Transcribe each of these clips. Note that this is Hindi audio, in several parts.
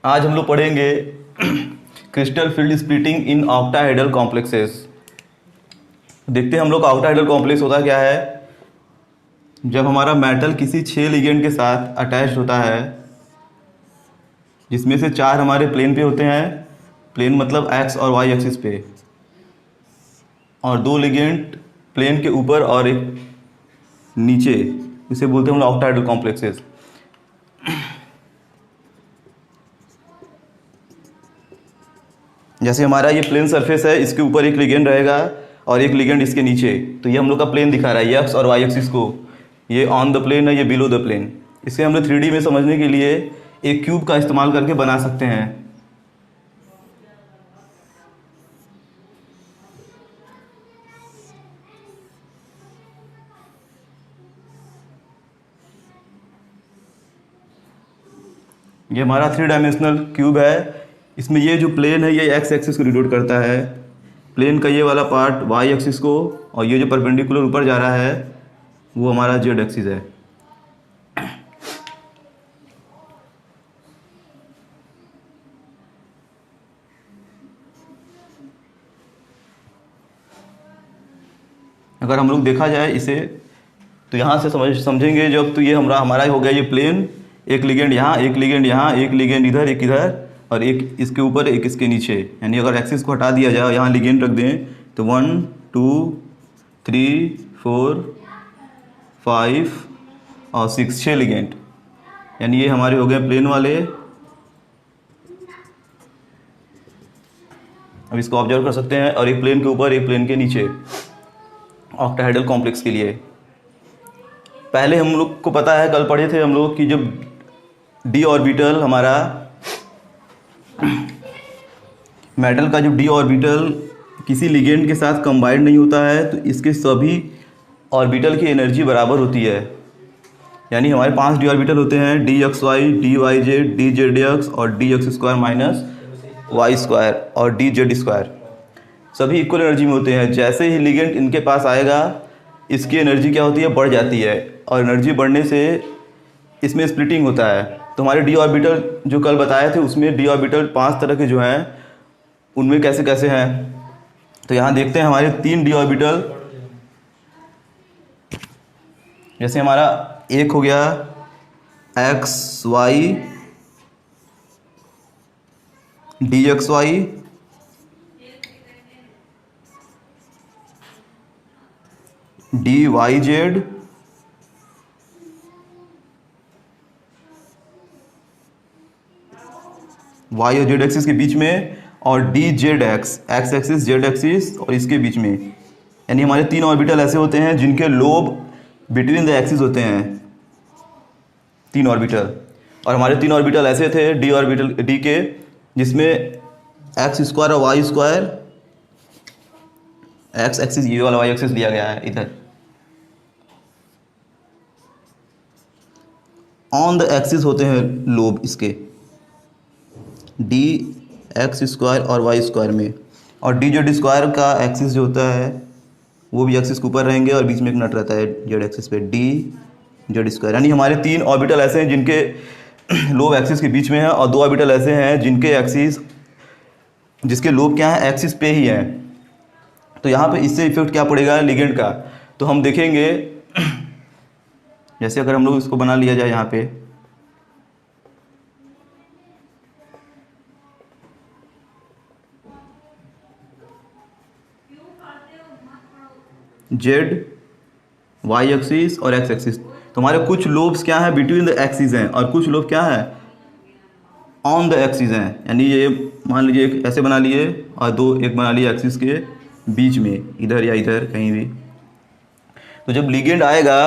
आज हम लोग पढ़ेंगे crystal field splitting in octahedral complexes. देखते हैं हम लोग का ऑक्टाहेड्रल कॉम्प्लेक्स होता क्या है। जब हमारा मेटल किसी 6 लिगेंड के साथ अटैच होता है, जिसमें से 4 हमारे प्लेन पे होते हैं, प्लेन मतलब एक्स और वाई एक्सिस पे, और 2 लिगेंड प्लेन के ऊपर और एक नीचे, इसे बोलते हैं हम लोग ऑक्टाहेड्रल कॉम्प्लेक्सेस। जैसे हमारा ये प्लेन सरफेस है, इसके ऊपर एक लिगेंड रहेगा और एक लिगेंड इसके नीचे, तो ये हम लोग का प्लेन दिखा रहा है, एक्स और वाई एक्सिस को। ये ऑन द प्लेन है, ये बिलो द प्लेन। इसे हम लोग 3D में समझने के लिए एक क्यूब का इस्तेमाल करके बना सकते हैं। ये हमारा 3 डायमेंशनल क्यूब है। इसमें ये जो प्लेन है ये एक्स एक्सिस को डिनोट करता है, प्लेन का ये वाला पार्ट वाई एक्सिस को, और ये जो परपेंडिकुलर ऊपर जा रहा है वो हमारा जेड एक्सिस है। अगर हम लोग देखा जाए इसे तो यहाँ से समझेंगे जब, तो ये हमारा हो गया ये प्लेन, एक लिगेंड यहाँ, एक लिगेंड यहाँ, एक लिगेंड इधर, एक इधर, और एक इसके ऊपर, एक इसके नीचे। यानी अगर एक्सिस को हटा दिया जाए, यहाँ लिगेंड रख दें, तो 1 2 3 4 5 और 6 लिगेंड। यानी ये हमारे हो गए प्लेन वाले। अब इसको ऑब्जर्व कर सकते हैं, और एक प्लेन के ऊपर, एक प्लेन के नीचे, ऑक्टाहेड्रल कॉम्प्लेक्स के लिए। पहले हम लोग को पता है, कल पढ़े थे हम लोग कि जब डी ऑर्बिटल हमारा मेटल का, जब डी ऑर्बिटल किसी लिगेंड के साथ कंबाइंड नहीं होता है, तो इसके सभी ऑर्बिटल की एनर्जी बराबर होती है। यानी हमारे 5 डी ऑर्बिटल होते हैं, d x Y, D Y z, d Z x, और d x square minus y square, और डी जेड स्क्वायर। सभी इक्वल एनर्जी में होते हैं। जैसे ही लिगेंड इनके पास आएगा, इसकी एनर्जी क्या होती है, बढ़ जाती है, और एनर्जी बढ़ने से इसमें स्प्लिटिंग होता है। तो हमारे डी ऑर्बिटल जो कल बताए थे, उसमें डी ऑर्बिटल 5 तरह के जो हैं, उनमें कैसे कैसे हैं। तो यहाँ देखते हैं हमारे 3 डी ऑर्बिटल। जैसे हमारा एक हो गया X Y, D x Y, D Y Z, Y और जेड एक्सिस के बीच में, और D Z X, X axis Z axis और इसके बीच में। यानी हमारे 3 ऑर्बिटल ऐसे होते हैं जिनके लोब बिटवीन द एक्सिस होते हैं, 3 ऑर्बिटल। और हमारे 3 ऑर्बिटल ऐसे थे डी ऑर्बिटल, डी के, जिसमें एक्स स्क्वायर और वाई स्क्वायर, एक्स एक्सिस ये वाला वाई एक्सिस लिया गया है इधर, ऑन द एक्सिस होते हैं लोब इसके, डी एक्स स्क्वायर और वाई स्क्वायर में। और डी जेड स्क्वायर का एक्सिस जो होता है वो भी एक्सिस के ऊपर रहेंगे, और बीच में एक नट रहता है जेड एक्सिस पे, डी जेड स्क्वायर। यानी हमारे 3 ऑर्बिटल ऐसे हैं जिनके लोब एक्सिस के बीच में है, और 2 ऑर्बिटल ऐसे हैं जिनके एक्सिस, जिसके लोब क्या है, एक्सिस पे ही है। तो यहाँ पे इससे इफेक्ट क्या पड़ेगा लिगेंड का, तो हम देखेंगे। जैसे अगर हम लोग इसको बना लिया जाए, यहाँ पे जेड, वाई एक्सिस और एक्स एक्सिस, तो हमारे कुछ लोब्स क्या है, बिटवीन द एक्सिस हैं, और कुछ लोब क्या है, ऑन द एक्सिस हैं। यानी ये मान लीजिए एक ऐसे बना लिए, और 2 एक बना लिए एक्सिस के बीच में, इधर या इधर कहीं भी। तो जब लिगेंड आएगा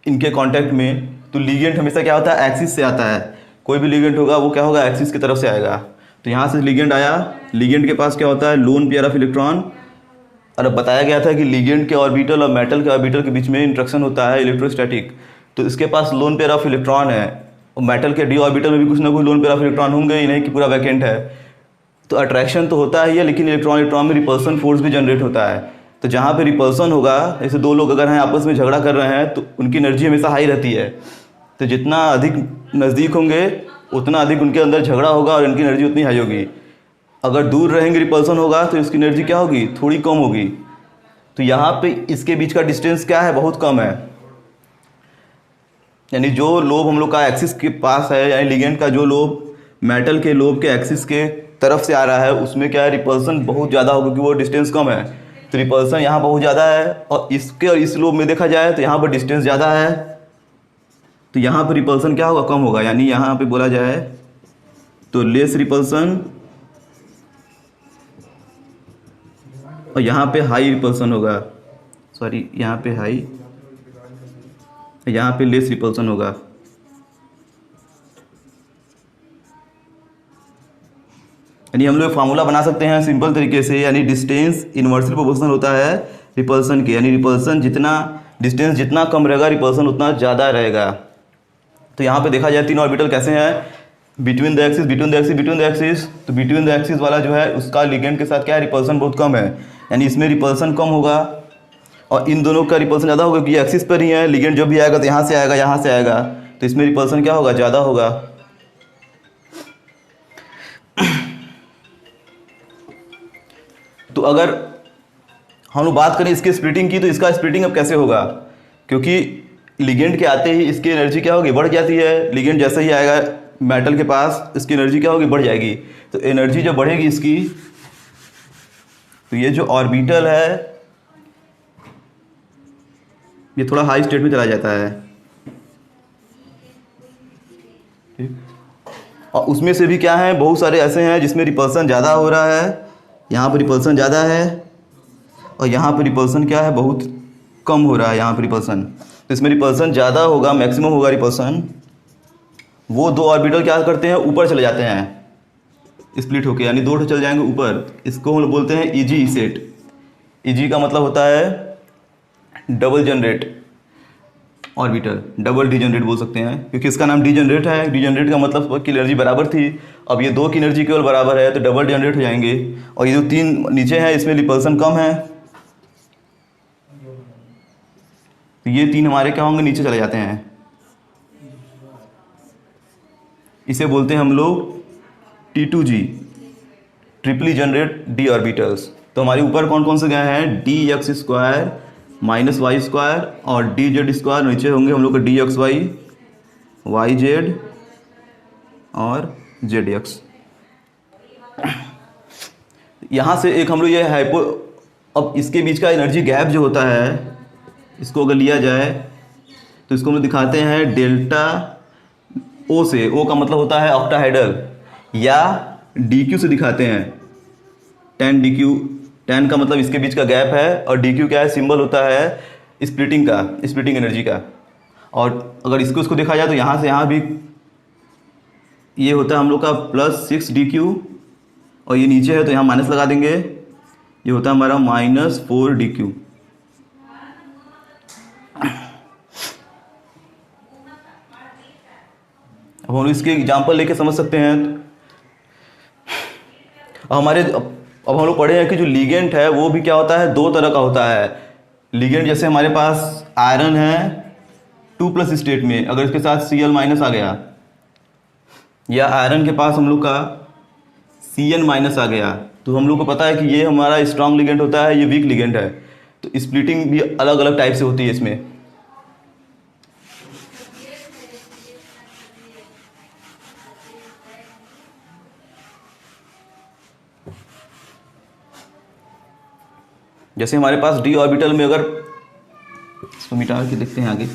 इनके कांटेक्ट में, तो लिगेंड हमेशा क्या होता है, एक्सिस से आता है। कोई भी लिगेंड होगा वो क्या होगा, एक्सिस की तरफ से आएगा। तो यहाँ से लिगेंड आया, लिगेंड के पास क्या होता है, लोन पेयर ऑफ इलेक्ट्रॉन। और अब बताया गया था कि लिगेंड के ऑर्बिटल और मेटल के ऑर्बिटल के बीच में इंट्रैक्शन होता है इलेक्ट्रोस्टैटिक। तो इसके पास लोन पेयर ऑफ इलेक्ट्रॉन है, और मेटल के डी ऑर्बिटल में भी कुछ ना कुछ लोन पेयर ऑफ इलेक्ट्रॉन होंगे ही, नहीं कि पूरा वैकेंट है। तो अट्रैक्शन तो होता ही है, लेकिन इलेक्ट्रॉन में रिपल्सन फोर्स भी जनरेट होता है। तो जहाँ पे रिपल्सन होगा, जैसे 2 लोग अगर हैं आपस में झगड़ा कर रहे हैं, तो उनकी एनर्जी हमेशा हाई रहती है। तो जितना अधिक नज़दीक होंगे उतना अधिक उनके अंदर झगड़ा होगा और इनकी एनर्जी उतनी हाई होगी। अगर दूर रहेंगे रिपल्सन होगा तो इसकी एनर्जी क्या होगी, थोड़ी कम होगी। तो यहाँ पे इसके बीच का डिस्टेंस क्या है, बहुत कम है। यानी जो लोब हम लोग का एक्सिस के पास है, यानी लिगेंड का जो लोब मेटल के लोब के एक्सिस के तरफ से आ रहा है, उसमें क्या है, रिपल्सन बहुत ज़्यादा होगा क्योंकि वो डिस्टेंस कम है। तो रिपल्सन यहाँ बहुत ज़्यादा है, और इसके और इस लोब में देखा जाए तो यहाँ पर डिस्टेंस ज़्यादा है, तो यहाँ पर रिपल्सन क्या होगा, कम होगा। यानी यहाँ पे बोला जाए तो लेस रिपल्सन, और यहाँ पे हाई रिपल्सन होगा, सॉरी यहाँ पे हाई, यहाँ पे लेस रिपल्सन होगा। यानी हम लोग फार्मूला बना सकते हैं सिंपल तरीके से, यानी डिस्टेंस इन्वर्सली प्रोपोर्शनल होता है रिपल्सन के, यानी रिपल्सन जितना डिस्टेंस जितना कम रहेगा रिपल्सन उतना ज़्यादा रहेगा। तो यहाँ पे देखा जाए 3 ऑर्बिटल कैसे हैं, between the axis, between the axis, between the axis. तो बिटवीन द एक्सिस वाला जो है उसका लिगेंड के साथ क्या है, रिपल्सन बहुत कम है, यानी इसमें रिपल्सन कम होगा, और इन दोनों का रिपल्सन ज़्यादा होगा क्योंकि एक्सिस पर ही है। लिगेंड जो भी आएगा तो यहाँ से आएगा, यहाँ से आएगा, तो इसमें रिपल्सन क्या होगा, ज़्यादा होगा। तो अगर हम लोग बात करें इसके स्प्लिटिंग की, तो इसका स्प्लिटिंग अब कैसे होगा, क्योंकि लिगेंड के आते ही इसकी एनर्जी क्या होगी, बढ़ जाती है। लिगेंड जैसे ही आएगा मेटल के पास, इसकी एनर्जी क्या होगी, बढ़ जाएगी। तो एनर्जी जब बढ़ेगी इसकी, तो ये जो ऑर्बिटल है ये थोड़ा हाई स्टेट में चला जाता है, ठीक। और उसमें से भी क्या है, बहुत सारे ऐसे हैं जिसमें रिपल्सन ज़्यादा हो रहा है, यहाँ पर रिपल्सन ज़्यादा है, और यहाँ पर रिपल्सन क्या है, बहुत कम हो रहा है यहाँ पर रिपल्सन। तो इसमें रिपल्सन ज़्यादा होगा, मैक्सिमम होगा रिपल्सन। वो 2 ऑर्बिटल क्या करते हैं, ऊपर चले जाते हैं स्प्लिट होके, यानी 2 चल जाएंगे ऊपर। इसको हम बोलते हैं ईजी सेट। ईजी का मतलब होता है double generate orbital, double degenerate बोल सकते हैं, क्योंकि इसका नाम डीजनरेट है। डीजनरेट का मतलब की एनर्जी बराबर थी, अब ये 2 की एनर्जी केवल बराबर है तो डबल जनरेट हो जाएंगे। और ये जो 3 नीचे हैं इसमें रिपल्सन कम है, तो ये 3 हमारे क्या होंगे, नीचे चले जाते हैं। इसे बोलते हैं हम लोग T2G, ट्रिपली जनरेट डी ऑर्बिटल्स। तो हमारे ऊपर कौन कौन से गए हैं, dx² माइनस y² और dz²। नीचे होंगे हम लोग का dxy, yz और zx। यहाँ से एक हम लोग ये हाइपो, अब इसके बीच का एनर्जी गैप जो होता है, इसको अगर लिया जाए तो इसको हम लोग दिखाते हैं डेल्टा O से। O का मतलब होता है ऑक्टाहेड्रल, या dq से दिखाते हैं, tan dq। tan का मतलब इसके बीच का गैप है, और dq क्या है, सिंबल होता है स्प्लिटिंग का, स्प्लिटिंग एनर्जी का। और अगर इसको देखा जाए तो यहाँ से यहाँ भी ये होता है हम लोग का +6 dq, और ये नीचे है तो यहाँ माइनस लगा देंगे, ये होता है हमारा -4 dq। अब हम इसके एग्जाम्पल लेके समझ सकते हैं। अब हम लोग पढ़े हैं कि जो लिगेंड है वो भी क्या होता है, 2 तरह का होता है। लिगेंड जैसे हमारे पास आयरन है 2+ स्टेट में, अगर इसके साथ Cl- आ गया, या आयरन के पास हम लोग का Cn- आ गया, तो हम लोग को पता है कि ये हमारा स्ट्रांग लिगेंड होता है, ये वीक लिगेंड है। तो स्प्लिटिंग भी अलग अलग टाइप से होती है इसमें। जैसे हमारे पास d ऑर्बिटल में, अगर इसको मिटा के देखते हैं आगे,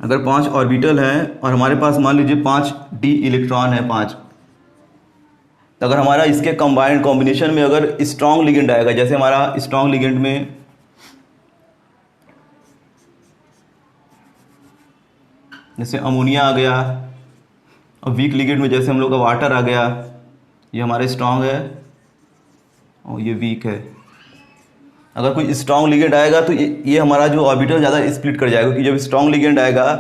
अगर 5 ऑर्बिटल हैं और हमारे पास मान लीजिए 5 d इलेक्ट्रॉन है 5, तो अगर हमारा इसके कंबाइंड कॉम्बिनेशन में अगर स्ट्रॉन्ग लिगेंड आएगा, जैसे हमारा स्ट्रॉन्ग लिगेंड में जैसे अमोनिया आ गया, और वीक लिगेंड में जैसे हम लोग का वाटर आ गया, ये हमारा स्ट्रॉन्ग है और ये वीक है। अगर कोई स्ट्रॉन्ग लिगेंड आएगा तो ये हमारा जो ऑर्बिटल ज़्यादा स्प्लिट कर जाएगा, क्योंकि जब स्ट्रॉन्ग लिगेंड आएगा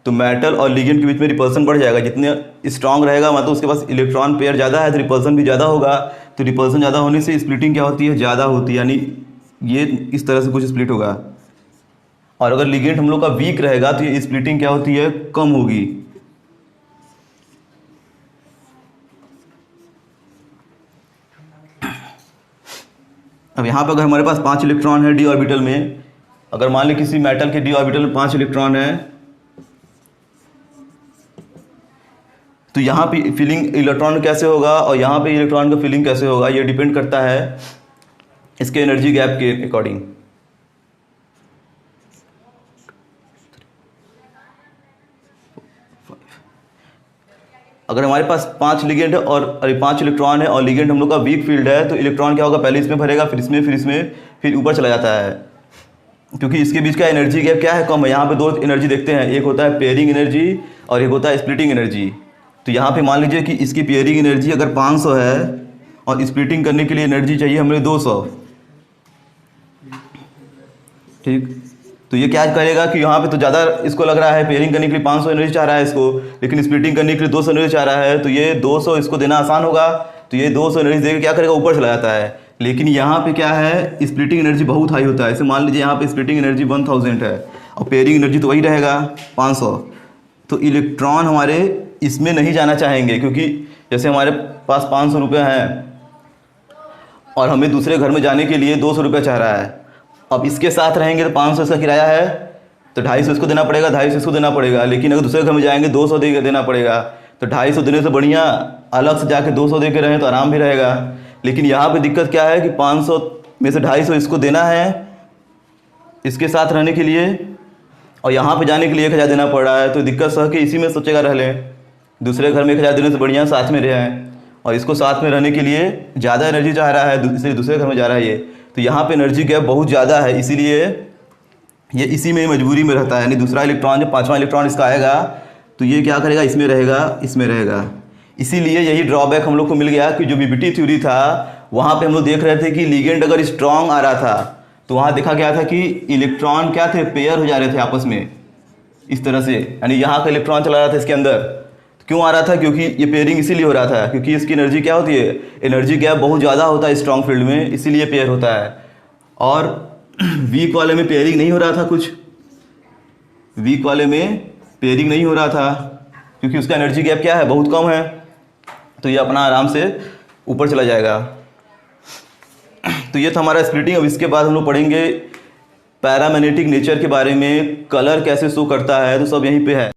तो मेटल और लिगेंड के बीच में रिपल्सन बढ़ जाएगा। जितने स्ट्रॉन्ग रहेगा मतलब उसके पास इलेक्ट्रॉन पेयर ज़्यादा है तो रिपल्सन भी ज़्यादा होगा, तो रिपल्सन ज़्यादा होने से स्प्लिटिंग क्या होती है, ज़्यादा होती है। यानी ये इस तरह से कुछ स्प्लिट होगा। और अगर लिगेंड हम लोग का वीक रहेगा तो ये स्प्लिटिंग क्या होती है, कम होगी। अब यहाँ पर अगर हमारे पास 5 इलेक्ट्रॉन है डी ऑर्बिटल में, अगर मान ली किसी मेटल के डी ऑर्बिटल में 5 इलेक्ट्रॉन है, तो यहाँ पे फिलिंग इलेक्ट्रॉन कैसे होगा और यहाँ पे इलेक्ट्रॉन का फिलिंग कैसे होगा, ये डिपेंड करता है इसके एनर्जी गैप के अकॉर्डिंग। अगर हमारे पास 5 लिगेंड और 5 इलेक्ट्रॉन है और लिगेंड हम लोग का वीक फील्ड है, तो इलेक्ट्रॉन क्या होगा, पहले इसमें भरेगा, फिर इसमें, फिर इसमें, फिर ऊपर चला जाता है, क्योंकि इसके बीच का एनर्जी गैप क्या है, कम है। यहाँ पे 2 एनर्जी देखते हैं, एक होता है पेयरिंग एनर्जी और एक होता है स्प्लिटिंग एनर्जी। तो यहाँ पे मान लीजिए कि इसकी पेयरिंग एनर्जी अगर 500 है और स्प्लिटिंग करने के लिए एनर्जी चाहिए हमें 200, ठीक। तो ये क्या करेगा कि यहाँ पे तो ज़्यादा इसको लग रहा है, पेयरिंग करने के लिए 500 एनर्जी चाह रहा है इसको, लेकिन स्प्लिटिंग करने के लिए 200 एनर्जी चाह रहा है, तो ये 200 इसको देना आसान होगा, तो ये 200 एनर्जी देकर क्या करेगा, ऊपर चला जाता है। लेकिन यहाँ पे क्या है, स्प्लिटिंग एनर्जी बहुत हाई होता है। इसे मान लीजिए यहाँ पे स्प्लिटिंग एनर्जी 1000 है और पेयरिंग एनर्जी तो वही रहेगा 500। तो इलेक्ट्रॉन हमारे इसमें नहीं जाना चाहेंगे, क्योंकि जैसे हमारे पास 500 रुपये हैं और हमें दूसरे घर में जाने के लिए 200 रुपये चाह रहा है। अब इसके साथ रहेंगे तो 500 इसका किराया है, तो 250 इसको देना पड़ेगा, 250 इसको देना पड़ेगा। लेकिन अगर दूसरे घर में जाएंगे 200 दे के देना पड़ेगा, तो 250 देने से बढ़िया अलग से जाके 200 दे के रहें तो आराम भी रहेगा। लेकिन यहाँ पे दिक्कत क्या है कि 500 में से 250 इसको देना है इसके साथ रहने के लिए, और यहाँ पे जाने के लिए 1000 देना पड़ रहा है। तो दिक्कत सह के इसी में सोचेगा रह लें, दूसरे घर में 1000 देने से बढ़िया साथ में रहें, और इसको साथ में रहने के लिए ज़्यादा एनर्जी चाह रहा है, इसलिए दूसरे घर में जा रहा है ये। तो यहाँ पे एनर्जी गैप बहुत ज़्यादा है, इसीलिए ये इसी में मजबूरी में रहता है। यानी दूसरा इलेक्ट्रॉन, जब 5वां इलेक्ट्रॉन इसका आएगा तो ये क्या करेगा, इसमें रहेगा, इसमें रहेगा। इसीलिए यही ड्रॉबैक हम लोग को मिल गया कि जो बीबीटी थ्योरी था वहाँ पे हम लोग देख रहे थे कि लिगेंड अगर स्ट्रॉन्ग आ रहा था तो वहाँ देखा गया था कि इलेक्ट्रॉन क्या थे, पेयर हो जा रहे थे आपस में इस तरह से। यानी यहाँ का इलेक्ट्रॉन चला रहा था इसके अंदर, क्यों आ रहा था, क्योंकि ये पेयरिंग इसीलिए हो रहा था, क्योंकि इसकी एनर्जी क्या होती है, एनर्जी गैप बहुत ज़्यादा होता है स्ट्रॉन्ग फील्ड में, इसीलिए पेयर होता है। और वीक वाले में पेयरिंग नहीं हो रहा था, कुछ वीक वाले में पेयरिंग नहीं हो रहा था क्योंकि उसका एनर्जी गैप क्या है, बहुत कम है, तो ये अपना आराम से ऊपर चला जाएगा। तो ये था हमारा स्प्लिटिंग। अब इसके बाद हम लोग पढ़ेंगे पैरामैग्नेटिक नेचर के बारे में, कलर कैसे शो करता है, तो सब यहीं पे है।